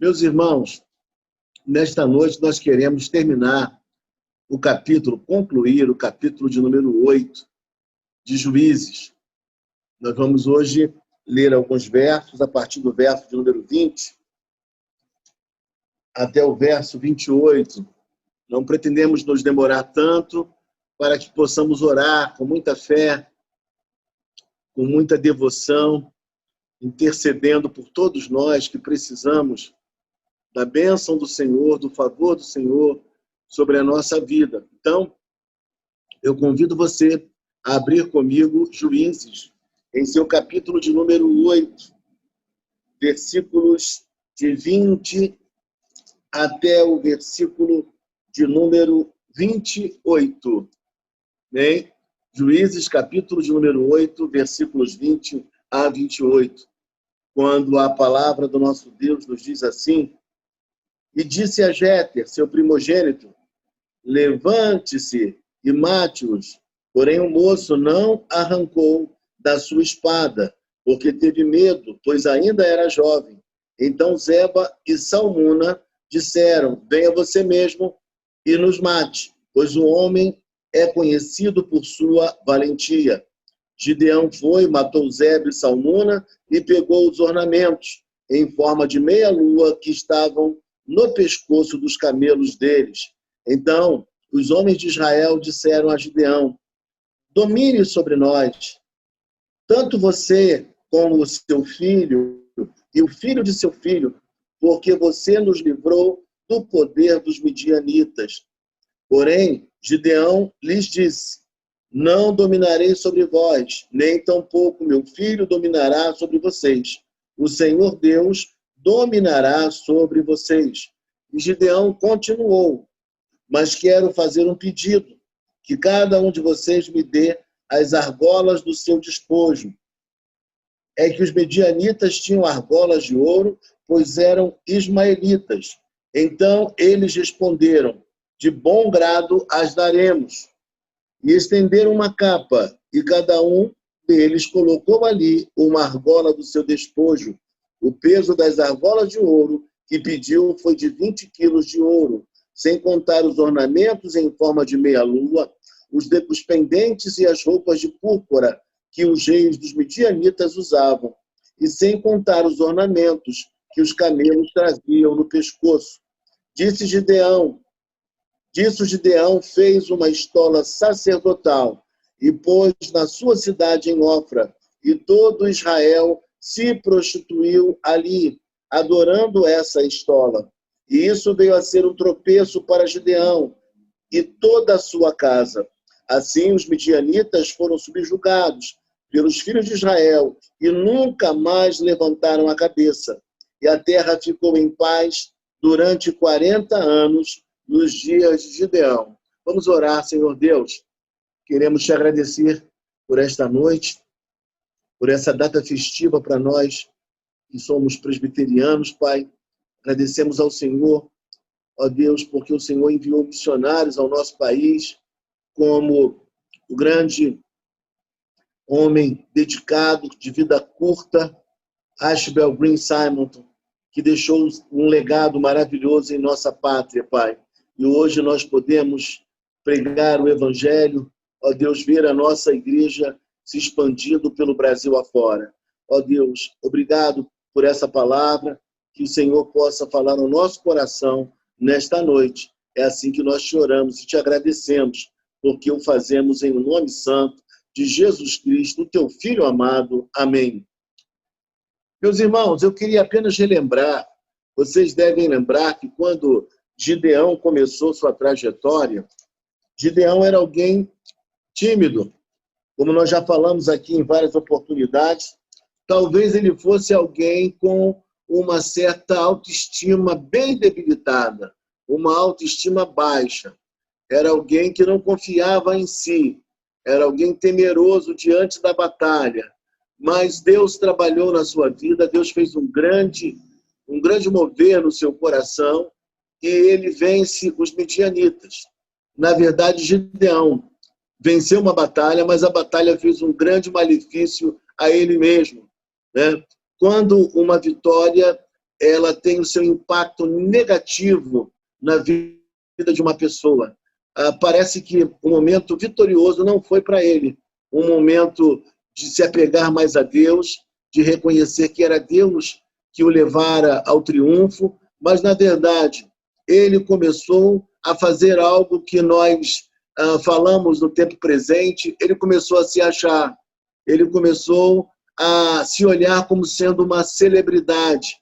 Meus irmãos, nesta noite nós queremos terminar o capítulo, concluir o capítulo de número 8 de Juízes. Nós vamos hoje ler alguns versos, a partir do verso de número 20 até o verso 28. Não pretendemos nos demorar tanto para que possamos orar com muita fé, com muita devoção, intercedendo por todos nós que precisamos da bênção do Senhor, do favor do Senhor sobre a nossa vida. Então, eu convido você a abrir comigo Juízes, em seu capítulo de número 8, versículos de 20 até o versículo de número 28. Bem? Juízes, capítulo de número 8, versículos 20 a 28. Quando a palavra do nosso Deus nos diz assim: E disse a Jéter, seu primogênito, levante-se e mate-os. Porém o moço não arrancou da sua espada, porque teve medo, pois ainda era jovem. Então Zeba e Salmuna disseram: Venha você mesmo e nos mate, pois o homem é conhecido por sua valentia. Gideão foi, matou Zeba e Salmuna e pegou os ornamentos em forma de meia-lua que estavam no pescoço dos camelos deles. Então os homens de Israel disseram a Gideão: Domine sobre nós, tanto você como o seu filho e o filho de seu filho, porque você nos livrou do poder dos midianitas. Porém, Gideão lhes disse: Não dominarei sobre vós, nem tampouco meu filho dominará sobre vocês. O Senhor Deus dominará sobre vocês. E Gideão continuou: Mas quero fazer um pedido, que cada um de vocês me dê as argolas do seu despojo. É que os medianitas tinham argolas de ouro, pois eram ismaelitas. Então eles responderam: De bom grado as daremos. E estenderam uma capa, e cada um deles colocou ali uma argola do seu despojo. O peso das argolas de ouro que pediu foi de 20 quilos de ouro, sem contar os ornamentos em forma de meia-lua, os pendentes e as roupas de púrpura que os reis dos midianitas usavam, e sem contar os ornamentos que os camelos traziam no pescoço. Disso Gideão fez uma estola sacerdotal e pôs na sua cidade em Ofra, e todo Israel se prostituiu ali, adorando essa estola. E isso veio a ser um tropeço para Gideão e toda a sua casa. Assim os midianitas foram subjugados pelos filhos de Israel e nunca mais levantaram a cabeça. E a terra ficou em paz durante 40 anos, nos dias de Gideão. Vamos orar, Senhor Deus. Queremos te agradecer por esta noite, por essa data festiva para nós que somos presbiterianos, Pai. Agradecemos ao Senhor, ó Deus, porque o Senhor enviou missionários ao nosso país, como o grande homem dedicado, de vida curta, Ashbel Green Simonton, que deixou um legado maravilhoso em nossa pátria, Pai. E hoje nós podemos pregar o Evangelho, ó Deus, ver a nossa igreja se expandindo pelo Brasil afora. Ó Deus, obrigado por essa palavra, que o Senhor possa falar no nosso coração nesta noite. É assim que nós te oramos e te agradecemos, porque o fazemos em nome santo de Jesus Cristo, teu Filho amado. Amém. Meus irmãos, eu queria apenas relembrar, vocês devem lembrar que quando Gideão começou sua trajetória, Gideão era alguém tímido, como nós já falamos aqui em várias oportunidades. Talvez ele fosse alguém com uma certa autoestima bem debilitada, uma autoestima baixa. Era alguém que não confiava em si, era alguém temeroso diante da batalha. Mas Deus trabalhou na sua vida, Deus fez um grande mover no seu coração, e ele vence os midianitas. Na verdade, Gideão venceu uma batalha, mas a batalha fez um grande malefício a ele mesmo, né? Quando uma vitória ela tem o seu impacto negativo na vida de uma pessoa. Parece que o momento vitorioso não foi para ele um momento de se apegar mais a Deus, de reconhecer que era Deus que o levara ao triunfo, mas, na verdade, ele começou a fazer algo que nós falamos no tempo presente, ele começou a se achar, ele começou a se olhar como sendo uma celebridade,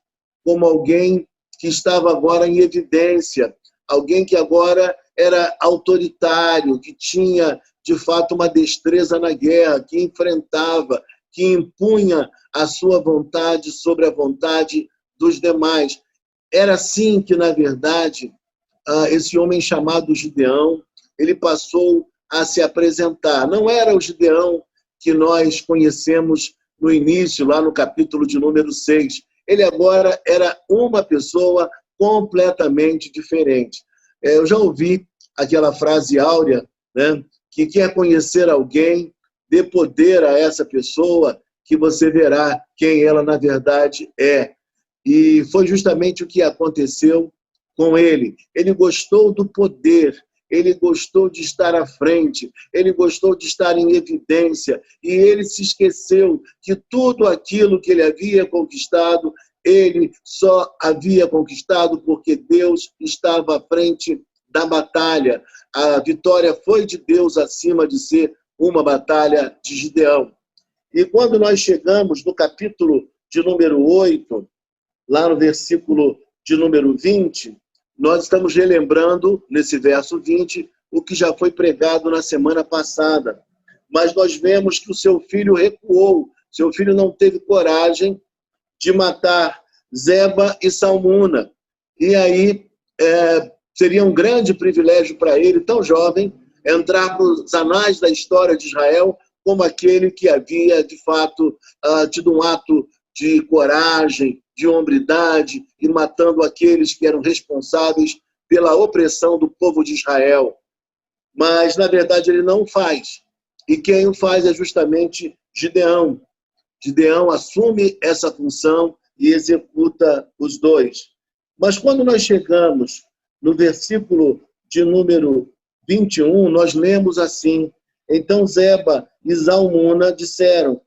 como alguém que estava agora em evidência, alguém que agora era autoritário, que tinha, de fato, uma destreza na guerra, que enfrentava, que impunha a sua vontade sobre a vontade dos demais. Era assim que, na verdade, esse homem chamado Gideão, ele passou a se apresentar. Não era o Gideão que nós conhecemos no início, lá no capítulo de número 6. Ele agora era uma pessoa completamente diferente. Eu já ouvi aquela frase áurea, né, que quer conhecer alguém, dê poder a essa pessoa, que você verá quem ela, na verdade, é. E foi justamente o que aconteceu com ele. Ele gostou do poder, ele gostou de estar à frente, ele gostou de estar em evidência, e ele se esqueceu que tudo aquilo que ele havia conquistado, ele só havia conquistado porque Deus estava à frente da batalha. A vitória foi de Deus acima de ser uma batalha de Gideão. E quando nós chegamos no capítulo de número 8, lá no versículo de número 20, nós estamos relembrando, nesse verso 20, o que já foi pregado na semana passada. Mas nós vemos que o seu filho recuou, seu filho não teve coragem de matar Zeba e Salmuna. E aí seria um grande privilégio para ele, tão jovem, entrar nos anais da história de Israel como aquele que havia, de fato, tido um ato de coragem, de hombridade, e matando aqueles que eram responsáveis pela opressão do povo de Israel. Mas, na verdade, ele não faz. E quem o faz é justamente Gideão. Gideão assume essa função e executa os dois. Mas quando nós chegamos no versículo de número 21, nós lemos assim: então Zeba e Zalmuna disseram: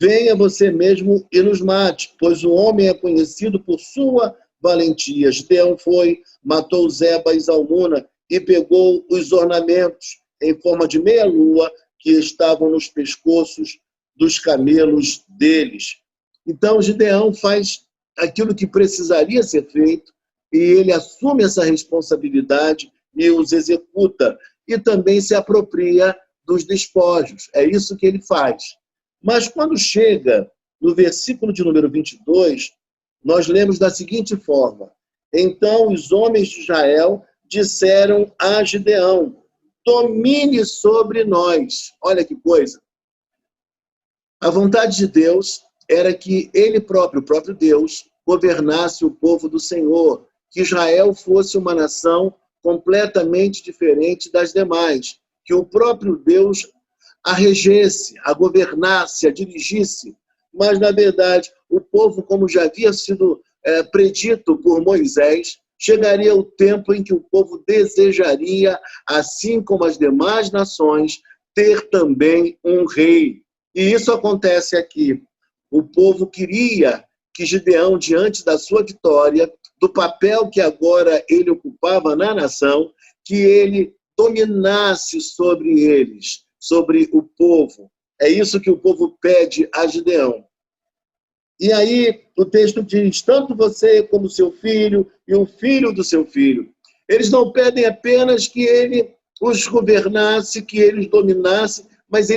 venha você mesmo e nos mate, pois o homem é conhecido por sua valentia. Gideão foi, matou Zeba e Zalmuna e pegou os ornamentos em forma de meia-lua que estavam nos pescoços dos camelos deles. Então Gideão faz aquilo que precisaria ser feito e ele assume essa responsabilidade e os executa. E também se apropria dos despojos. É isso que ele faz. Mas quando chega no versículo de número 22, nós lemos da seguinte forma: então os homens de Israel disseram a Gideão: domine sobre nós. Olha que coisa. A vontade de Deus era que ele próprio, o próprio Deus, governasse o povo do Senhor, que Israel fosse uma nação completamente diferente das demais, que o próprio Deus a regesse, a governasse, a dirigisse. Mas, na verdade, o povo, como já havia sido predito por Moisés, chegaria o tempo em que o povo desejaria, assim como as demais nações, ter também um rei. E isso acontece aqui. O povo queria que Gideão, diante da sua vitória, do papel que agora ele ocupava na nação, que ele dominasse sobre eles, sobre o povo. É isso que o povo pede a Gideão. E aí o texto diz: tanto você como seu filho e o filho do seu filho. Eles não pedem apenas que ele os governasse, que ele os dominasse, mas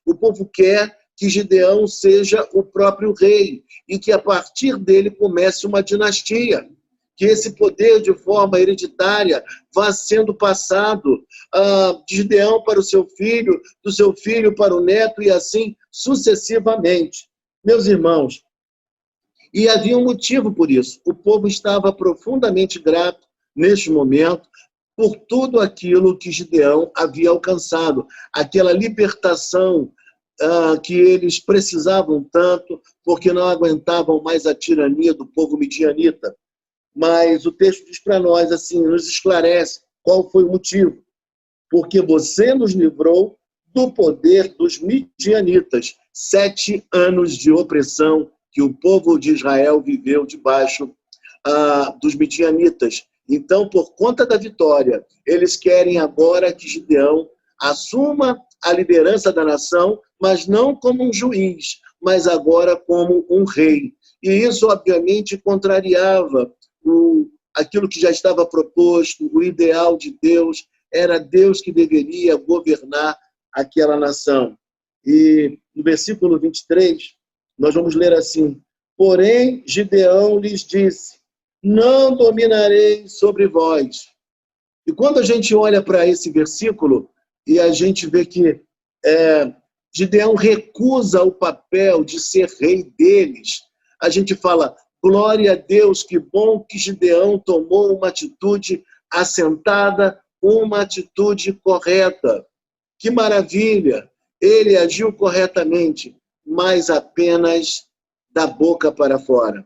o povo quer que Gideão seja o próprio rei e que a partir dele comece uma dinastia, que esse poder de forma hereditária vá sendo passado de Gideão para o seu filho, do seu filho para o neto e assim sucessivamente. Meus irmãos, e havia um motivo por isso. O povo estava profundamente grato neste momento por tudo aquilo que Gideão havia alcançado, aquela libertação que eles precisavam tanto, porque não aguentavam mais a tirania do povo midianita. Mas o texto diz para nós, assim, nos esclarece qual foi o motivo. Porque você nos livrou do poder dos midianitas. 7 anos de opressão que o povo de Israel viveu debaixo dos midianitas. Então, por conta da vitória, eles querem agora que Gideão assuma a liderança da nação, mas não como um juiz, mas agora como um rei. E isso, obviamente, contrariava aquilo que já estava proposto, o ideal de Deus. Era Deus que deveria governar aquela nação. E no versículo 23, nós vamos ler assim: porém, Gideão lhes disse, não dominarei sobre vós. E quando a gente olha para esse versículo, e a gente vê que Gideão recusa o papel de ser rei deles, a gente fala, glória a Deus, que bom que Gideão tomou uma atitude assentada, uma atitude correta. Que maravilha! Ele agiu corretamente, mas apenas da boca para fora.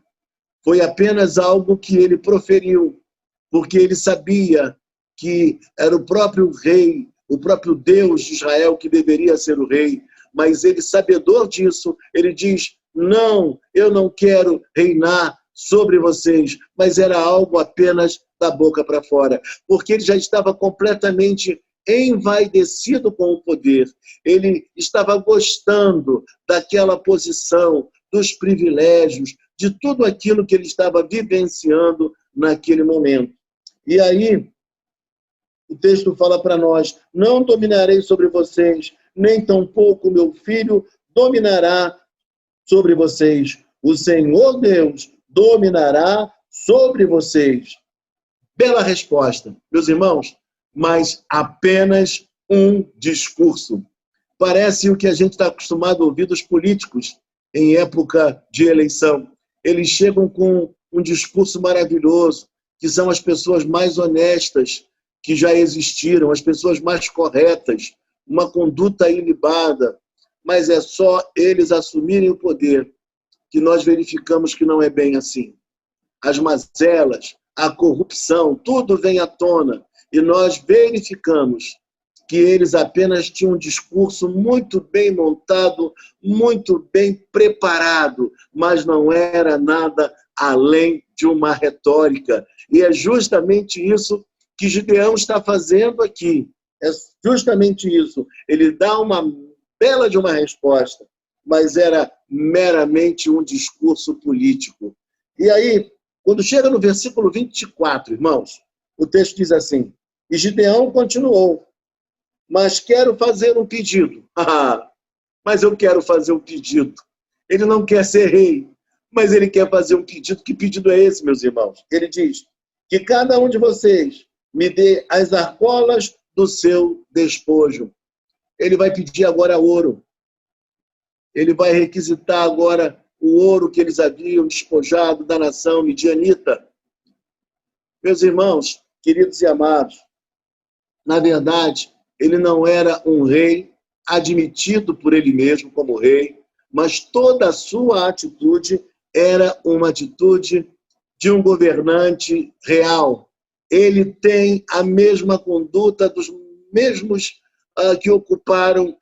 Foi apenas algo que ele proferiu, porque ele sabia que era o próprio rei, o próprio Deus de Israel que deveria ser o rei, mas ele, sabedor disso, ele diz, não, eu não quero reinar sobre vocês, mas era algo apenas da boca para fora, porque ele já estava completamente envaidecido com o poder, ele estava gostando daquela posição, dos privilégios, de tudo aquilo que ele estava vivenciando naquele momento. E aí, o texto fala para nós, não dominarei sobre vocês, nem tampouco meu filho dominará sobre vocês. O Senhor Deus dominará sobre vocês. Bela resposta, meus irmãos, mas apenas um discurso. Parece o que a gente está acostumado a ouvir dos políticos em época de eleição. Eles chegam com um discurso maravilhoso, que são as pessoas mais honestas que já existiram, as pessoas mais corretas, uma conduta ilibada, mas é só eles assumirem o poder que nós verificamos que não é bem assim. As mazelas, a corrupção, tudo vem à tona, e nós verificamos que eles apenas tinham um discurso muito bem montado, muito bem preparado, mas não era nada além de uma retórica. E é justamente isso que Gideão está fazendo aqui. É justamente isso. Ele dá uma bela de uma resposta, mas era meramente um discurso político. E aí, quando chega no versículo 24, irmãos, o texto diz assim, e Gideão continuou, mas quero fazer um pedido. Mas eu quero fazer um pedido. Ele não quer ser rei, mas ele quer fazer um pedido. Que pedido é esse, meus irmãos? Ele diz, que cada um de vocês me dê as argolas do seu despojo. Ele vai pedir agora ouro. Ele vai requisitar agora o ouro que eles haviam despojado da nação midianita. Meus irmãos, queridos e amados, na verdade, ele não era um rei admitido por ele mesmo como rei, mas toda a sua atitude era uma atitude de um governante real. Ele tem a mesma conduta dos mesmos que ocuparam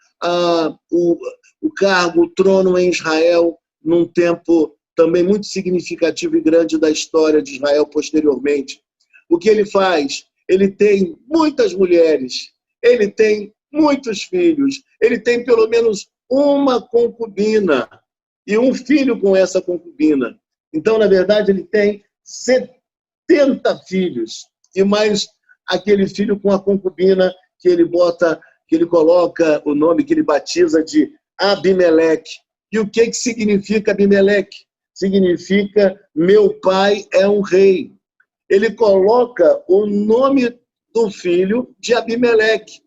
o cargo, o trono em Israel, num tempo também muito significativo e grande da história de Israel posteriormente. O que ele faz? Ele tem muitas mulheres, ele tem muitos filhos, ele tem pelo menos uma concubina e um filho com essa concubina. Então, na verdade, ele tem 70 filhos e mais aquele filho com a concubina que ele coloca o nome que ele batiza de Abimeleque. E o que significa Abimeleque? Significa meu pai é um rei. Ele coloca o nome do filho de Abimeleque.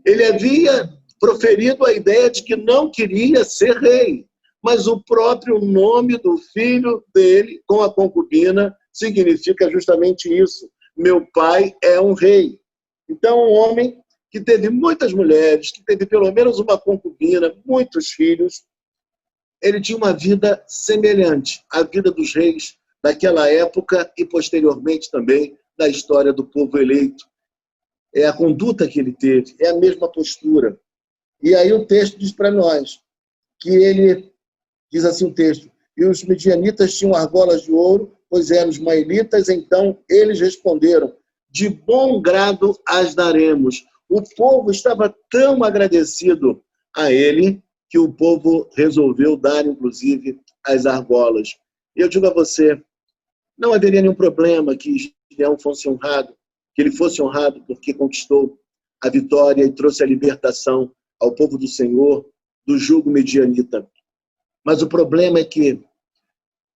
Ele havia proferido a ideia de que não queria ser rei, mas o próprio nome do filho dele, com a concubina, significa justamente isso. Meu pai é um rei. Então, um homem que teve muitas mulheres, que teve pelo menos uma concubina, muitos filhos, ele tinha uma vida semelhante à vida dos reis daquela época e posteriormente também da história do povo eleito. É a conduta que ele teve, é a mesma postura. E aí o texto diz para nós que ele, diz assim o texto, e os midianitas tinham argolas de ouro, pois eram os maelitas, então eles responderam, de bom grado as daremos. O povo estava tão agradecido a ele que o povo resolveu dar, inclusive, as argolas. Eu digo a você, não haveria nenhum problema que Gideão fosse honrado, que ele fosse honrado porque conquistou a vitória e trouxe a libertação ao povo do Senhor do jugo medianita. Mas o problema é que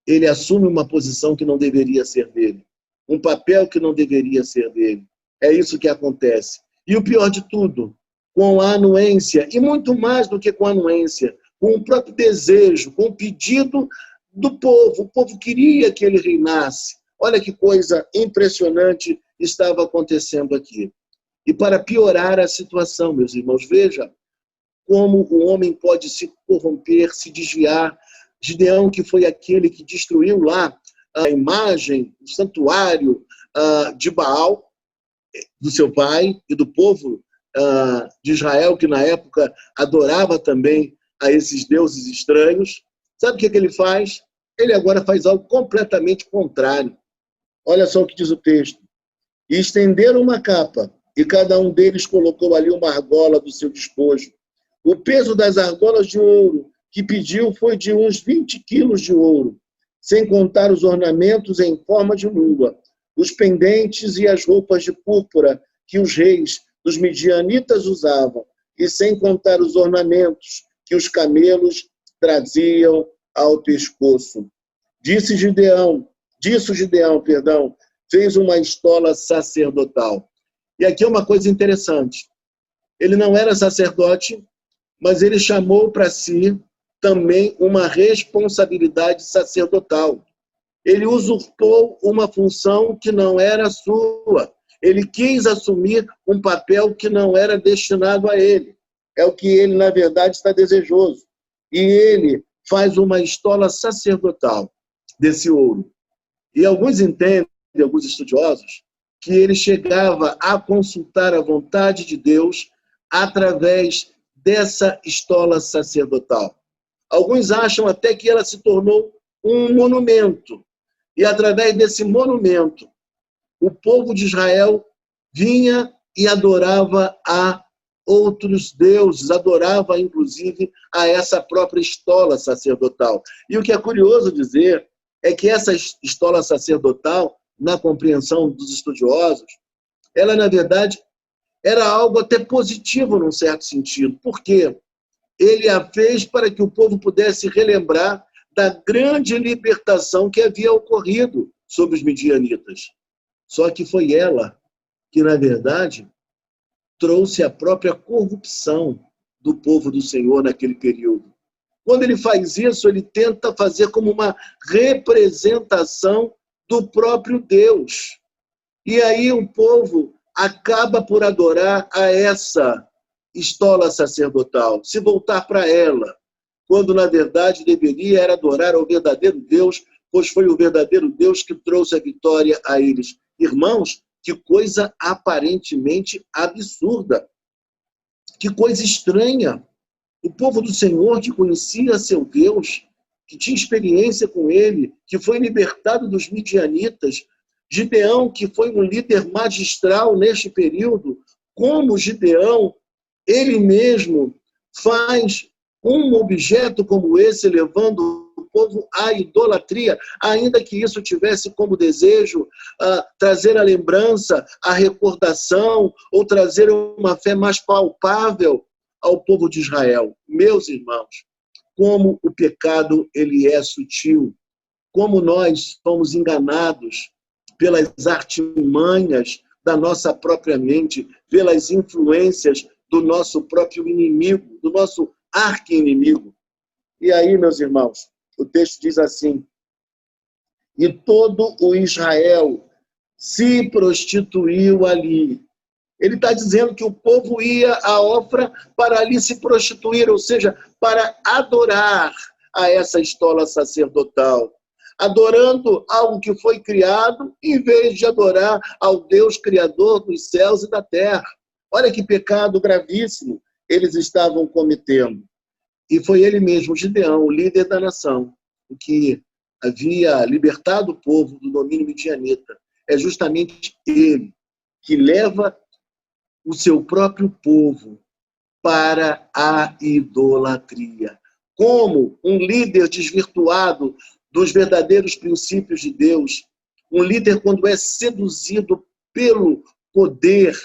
ele assume uma posição que não deveria ser dele, um papel que não deveria ser dele. É isso que acontece. E o pior de tudo, com a anuência, e muito mais do que com a anuência, com o próprio desejo, com o pedido do povo. O povo queria que ele reinasse. Olha que coisa impressionante estava acontecendo aqui. E para piorar a situação, meus irmãos, veja como o homem pode se corromper, se desviar. Gideão, que foi aquele que destruiu lá a imagem, o santuário de Baal, do seu pai e do povo de Israel, que na época adorava também a esses deuses estranhos. Sabe o que ele faz? Ele agora faz algo completamente contrário. Olha só o que diz o texto. E estenderam uma capa, e cada um deles colocou ali uma argola do seu despojo. O peso das argolas de ouro que pediu foi de uns 20 quilos de ouro, sem contar os ornamentos em forma de lua, os pendentes e as roupas de púrpura que os reis dos midianitas usavam, e sem contar os ornamentos que os camelos traziam ao pescoço. Disso Gideão, fez uma estola sacerdotal. E aqui é uma coisa interessante. Ele não era sacerdote, mas ele chamou para si também uma responsabilidade sacerdotal. Ele usurpou uma função que não era sua. Ele quis assumir um papel que não era destinado a ele. É o que ele, na verdade, está desejoso. E ele faz uma estola sacerdotal desse ouro. E alguns entendem, alguns estudiosos, que ele chegava a consultar a vontade de Deus através dessa estola sacerdotal. Alguns acham até que ela se tornou um monumento. E através desse monumento, o povo de Israel vinha e adorava a outros deuses, adorava inclusive a essa própria estola sacerdotal. E o que é curioso dizer é que essa estola sacerdotal, na compreensão dos estudiosos, ela, na verdade, era algo até positivo num certo sentido. Por quê? Ele a fez para que o povo pudesse relembrar da grande libertação que havia ocorrido sobre os midianitas. Só que foi ela que, na verdade, trouxe a própria corrupção do povo do Senhor naquele período. Quando ele faz isso, ele tenta fazer como uma representação do próprio Deus. E aí o povo acaba por adorar a essa estola sacerdotal, se voltar para ela, quando na verdade deveria era adorar ao verdadeiro Deus, pois foi o verdadeiro Deus que trouxe a vitória a eles. Irmãos, que coisa aparentemente absurda, que coisa estranha. O povo do Senhor que conhecia seu Deus, que tinha experiência com ele, que foi libertado dos midianitas, Gideão, que foi um líder magistral neste período, como Gideão, ele mesmo faz um objeto como esse, levando o povo à idolatria, ainda que isso tivesse como desejo trazer a lembrança, a recordação, ou trazer uma fé mais palpável ao povo de Israel. Meus irmãos, como o pecado ele é sutil, como nós somos enganados pelas artimanhas da nossa própria mente, pelas influências do nosso próprio inimigo, do nosso arqui-inimigo. E aí, meus irmãos, o texto diz assim: e todo o Israel se prostituiu ali, Ele está dizendo que o povo ia a Ofra para ali se prostituir, ou seja, para adorar a essa estola sacerdotal. Adorando algo que foi criado, em vez de adorar ao Deus Criador dos céus e da terra. Olha que pecado gravíssimo eles estavam cometendo. E foi ele mesmo, Gideão, o líder da nação, o que havia libertado o povo do domínio midianita. É justamente ele que leva o seu próprio povo para a idolatria. Como um líder desvirtuado dos verdadeiros princípios de Deus, um líder quando é seduzido pelo poder,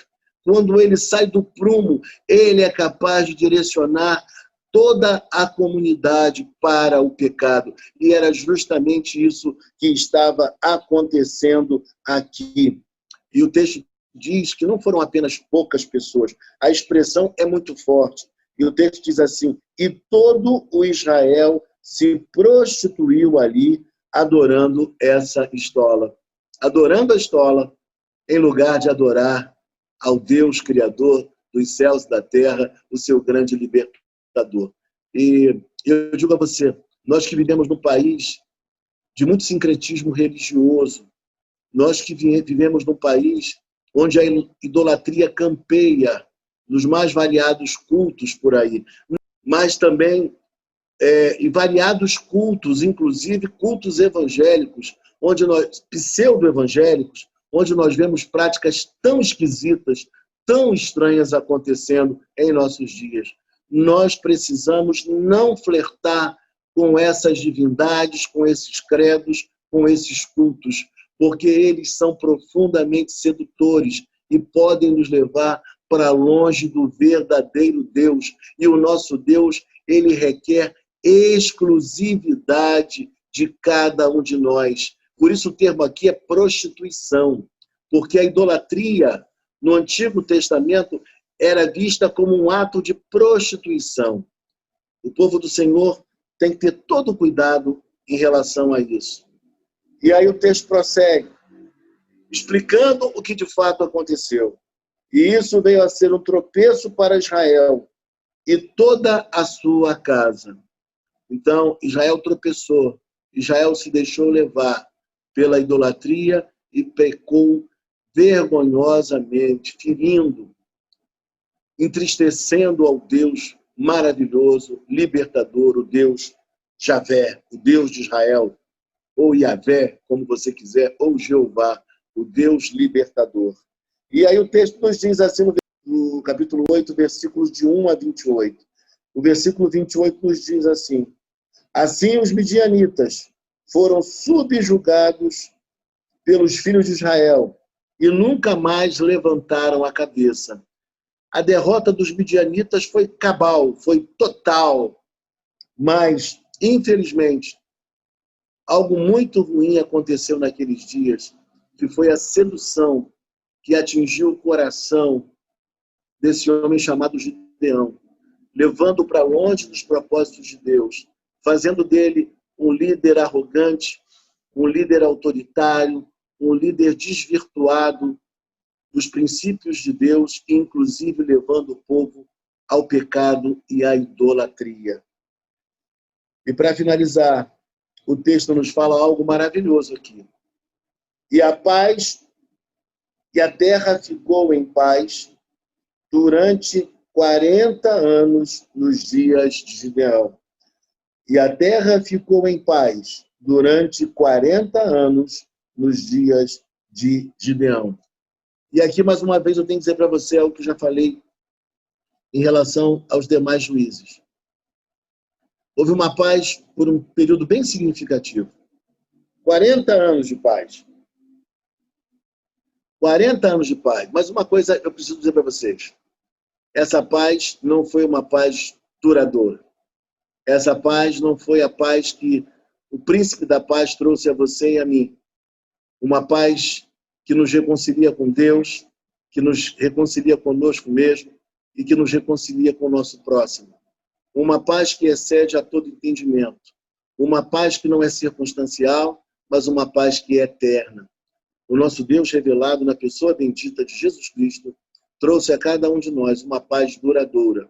quando ele sai do prumo, ele é capaz de direcionar toda a comunidade para o pecado. E era justamente isso que estava acontecendo aqui. E o texto diz que não foram apenas poucas pessoas. A expressão é muito forte. E o texto diz assim: e todo o Israel se prostituiu ali, adorando essa estola. Adorando a estola, em lugar de adorar ao Deus Criador dos céus e da terra, o seu grande libertador. E eu digo a você, nós que vivemos num país de muito sincretismo religioso, nós que vivemos num país onde a idolatria campeia nos mais variados cultos por aí, mas também em variados cultos, inclusive cultos evangélicos, onde nós, pseudo-evangélicos, onde nós vemos práticas tão esquisitas, tão estranhas acontecendo em nossos dias. Nós precisamos não flertar com essas divindades, com esses credos, com esses cultos, porque eles são profundamente sedutores e podem nos levar para longe do verdadeiro Deus. E o nosso Deus, ele requer exclusividade de cada um de nós. Por isso o termo aqui é prostituição, porque a idolatria no Antigo Testamento era vista como um ato de prostituição. O povo do Senhor tem que ter todo o cuidado em relação a isso. E aí o texto prossegue, explicando o que de fato aconteceu. E isso veio a ser um tropeço para Israel e toda a sua casa. Então, Israel tropeçou, Israel se deixou levar pela idolatria e pecou vergonhosamente, ferindo, entristecendo ao Deus maravilhoso, libertador, o Deus Javé, o Deus de Israel, ou Yavé, como você quiser, ou Jeová, o Deus libertador. E aí o texto nos diz assim no capítulo 8, versículos de 1 a 28. O versículo 28 nos diz assim: assim os midianitas foram subjugados pelos filhos de Israel e nunca mais levantaram a cabeça. A derrota dos midianitas foi cabal, foi total, mas, infelizmente, algo muito ruim aconteceu naqueles dias, que foi a sedução que atingiu o coração desse homem chamado Gideão, levando para longe dos propósitos de Deus, fazendo dele um líder arrogante, um líder autoritário, um líder desvirtuado dos princípios de Deus, inclusive levando o povo ao pecado e à idolatria. E para finalizar, o texto nos fala algo maravilhoso aqui. E a terra ficou em paz durante 40 anos nos dias de Gideão. E a terra ficou em paz durante 40 anos nos dias de Gideão. E aqui, mais uma vez, eu tenho que dizer para você algo que eu já falei em relação aos demais juízes. Houve uma paz por um período bem significativo. 40 anos de paz. 40 anos de paz. Mas uma coisa eu preciso dizer para vocês. Essa paz não foi uma paz duradoura. Essa paz não foi a paz que o príncipe da paz trouxe a você e a mim. Uma paz que nos reconcilia com Deus, que nos reconcilia conosco mesmo e que nos reconcilia com o nosso próximo. Uma paz que excede a todo entendimento. Uma paz que não é circunstancial, mas uma paz que é eterna. O nosso Deus revelado na pessoa bendita de Jesus Cristo trouxe a cada um de nós uma paz duradoura,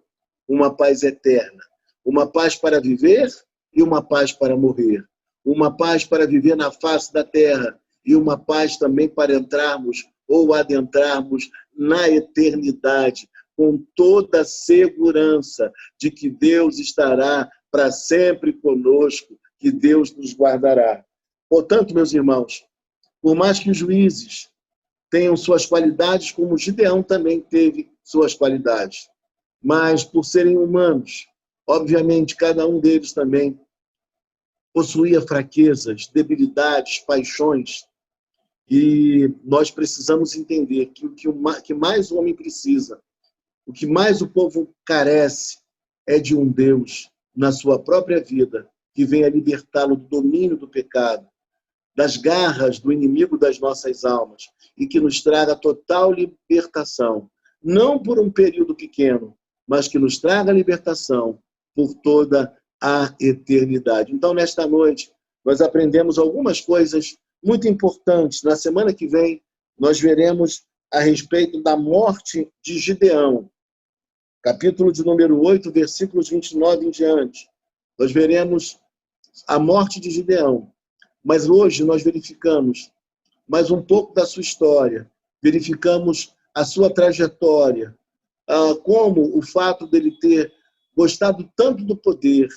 uma paz eterna, uma paz para viver e uma paz para morrer, uma paz para viver na face da terra e uma paz também para entrarmos ou adentrarmos na eternidade, com toda a segurança de que Deus estará para sempre conosco, que Deus nos guardará. Portanto, meus irmãos, por mais que os juízes tenham suas qualidades, como Gideão também teve suas qualidades, mas por serem humanos, obviamente, cada um deles também possuía fraquezas, debilidades, paixões, e nós precisamos entender que o que mais o homem precisa, o que mais o povo carece, é de um Deus na sua própria vida, que venha libertá-lo do domínio do pecado, das garras do inimigo das nossas almas, e que nos traga total libertação, não por um período pequeno, mas que nos traga libertação por toda a eternidade. Então, nesta noite, nós aprendemos algumas coisas muito importantes. Na semana que vem, nós veremos a respeito da morte de Gideão, capítulo de número 8, versículos 29 em diante. Nós veremos a morte de Gideão. Mas hoje nós verificamos mais um pouco da sua história, verificamos a sua trajetória, como o fato dele ter gostado tanto do poder,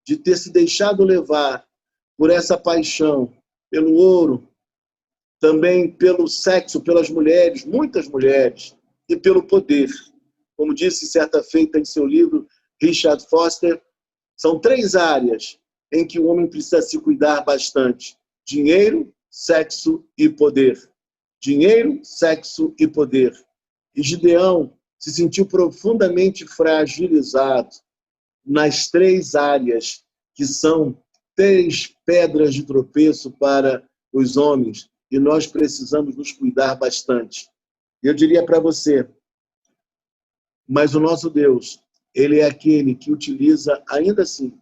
de ter se deixado levar por essa paixão, pelo ouro, também pelo sexo, pelas mulheres, muitas mulheres, e pelo poder. Como disse certa feita em seu livro, Richard Foster, são 3 áreas em que o homem precisa se cuidar bastante: dinheiro, sexo e poder. Dinheiro, sexo e poder. E Gideão se sentiu profundamente fragilizado nas 3 áreas, que são 3 pedras de tropeço para os homens, e nós precisamos nos cuidar bastante. Eu diria para você, mas o nosso Deus, ele é aquele que utiliza, ainda assim,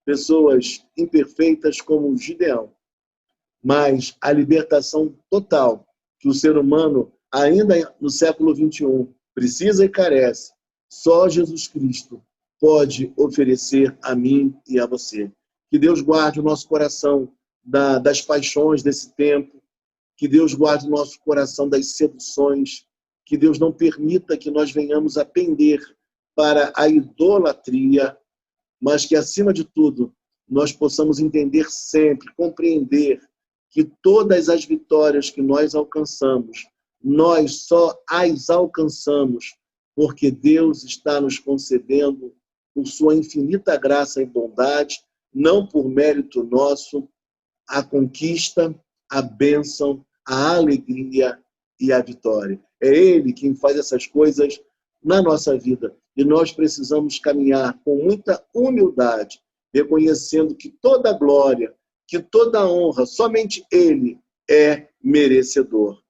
pessoas imperfeitas como Gideão, mas a libertação total que o ser humano, ainda no século XXI, precisa e carece, só Jesus Cristo pode oferecer a mim e a você. Que Deus guarde o nosso coração das paixões desse tempo, que Deus guarde o nosso coração das seduções, que Deus não permita que nós venhamos a pender para a idolatria, mas que, acima de tudo, nós possamos entender sempre, compreender que todas as vitórias que nós alcançamos, nós só as alcançamos porque Deus está nos concedendo, por sua infinita graça e bondade, não por mérito nosso, a conquista, a bênção, a alegria e a vitória. É Ele quem faz essas coisas na nossa vida. E nós precisamos caminhar com muita humildade, reconhecendo que toda glória, que toda honra, somente Ele é merecedor.